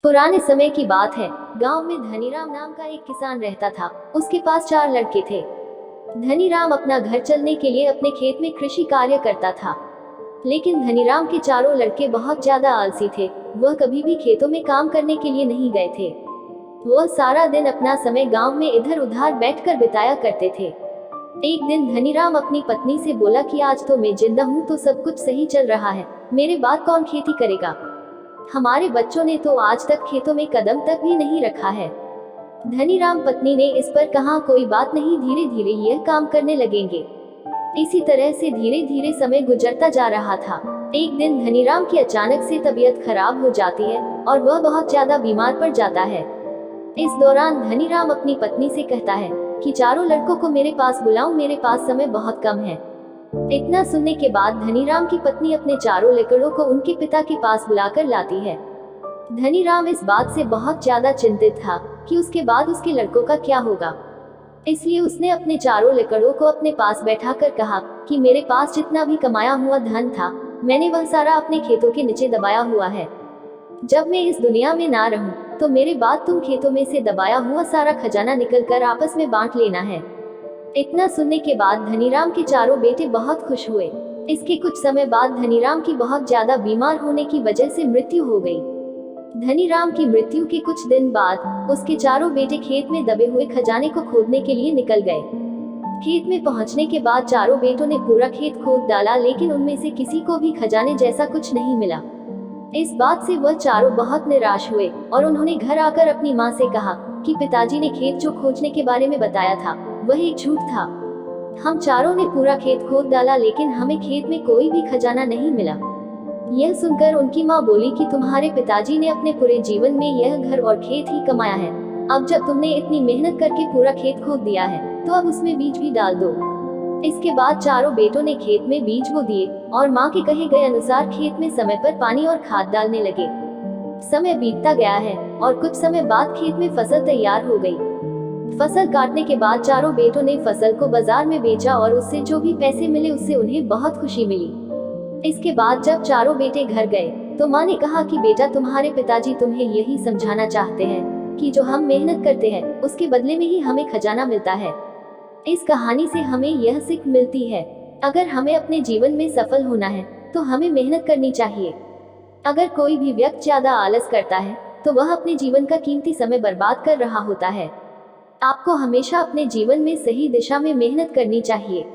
पुराने समय की बात है। गांव में धनीराम नाम का एक किसान रहता था। उसके पास 4 लड़के थे। धनीराम अपना घर चलने के लिए अपने खेत में कृषि कार्य करता था। लेकिन धनीराम के चारों लड़के बहुत ज्यादा आलसी थे। वह कभी भी खेतों में काम करने के लिए नहीं गए थे। वह सारा दिन अपना समय गांव में इधर उधर बैठकर बिताया करते थे। एक दिन धनीराम अपनी पत्नी से बोला कि आज तो मैं जिंदा हूँ तो सब कुछ सही चल रहा है, मेरे बाद कौन खेती करेगा। हमारे बच्चों ने तो आज तक खेतों में कदम तक भी नहीं रखा है। धनीराम पत्नी ने इस पर कहा, कोई बात नहीं, धीरे धीरे यह काम करने लगेंगे। इसी तरह से धीरे धीरे समय गुजरता जा रहा था। एक दिन धनीराम की अचानक से तबीयत खराब हो जाती है और वह बहुत ज्यादा बीमार पड़ जाता है। इस दौरान धनीराम अपनी पत्नी से कहता है कि चारों लड़कों को मेरे पास बुलाओ, मेरे पास समय बहुत कम है। इतना सुनने के बाद धनीराम की पत्नी अपने चारों लड़कों को उनके पिता के पास बुलाकर लाती है। धनीराम इस बात से बहुत ज्यादा चिंतित था कि उसके बाद उसके लड़कों का क्या होगा। इसलिए उसने अपने चारों लड़कों को अपने पास बैठाकर कहा कि मेरे पास जितना भी कमाया हुआ धन था, मैंने वह सारा अपने खेतों के नीचे दबाया हुआ है। जब मैं इस दुनिया में ना रहूं, तो मेरे बाद तुम खेतों में से दबाया हुआ सारा खजाना निकलकर आपस में बांट लेना है। इतना सुनने के बाद धनीराम के चारों बेटे बहुत खुश हुए। इसके कुछ समय बाद धनीराम की बहुत ज्यादा बीमार होने की वजह से मृत्यु हो गई। धनीराम की मृत्यु के कुछ दिन बाद उसके चारों बेटे खेत में दबे हुए खजाने को खोदने के लिए निकल गए। खेत में पहुंचने के बाद चारों बेटों ने पूरा खेत खोद डाला, लेकिन उनमें से किसी को भी खजाने जैसा कुछ नहीं मिला। इस बात से वह चारों बहुत निराश हुए और उन्होंने घर आकर अपनी माँ से कहा कि पिताजी ने खेत जो खोजने के बारे में बताया था वह एक झूठ था। हम चारों ने पूरा खेत खोद डाला, लेकिन हमें खेत में कोई भी खजाना नहीं मिला। यह सुनकर उनकी माँ बोली कि तुम्हारे पिताजी ने अपने पूरे जीवन में यह घर और खेत ही कमाया है। अब जब तुमने इतनी मेहनत करके पूरा खेत खोद दिया है, तो अब उसमें बीज भी डाल दो। इसके बाद चारों बेटों ने खेत में बीज बो दिए और माँ के कहे गए अनुसार खेत में समय पर पानी और खाद डालने लगे। समय बीतता गया है और कुछ समय बाद खेत में फसल तैयार हो गई। फसल काटने के बाद चारों बेटों ने फसल को बाजार में बेचा और उससे जो भी पैसे मिले उससे उन्हें बहुत खुशी मिली। इसके बाद जब चारों बेटे घर गए तो माँ ने कहा कि बेटा, तुम्हारे पिताजी तुम्हें यही समझाना चाहते हैं कि जो हम मेहनत करते हैं उसके बदले में ही हमें खजाना मिलता है। इस कहानी से हमें यह सीख मिलती है, अगर हमें अपने जीवन में सफल होना है तो हमें मेहनत करनी चाहिए। अगर कोई भी व्यक्ति ज्यादा आलस करता है तो वह अपने जीवन का कीमती समय बर्बाद कर रहा होता है। आपको हमेशा अपने जीवन में सही दिशा में मेहनत करनी चाहिए।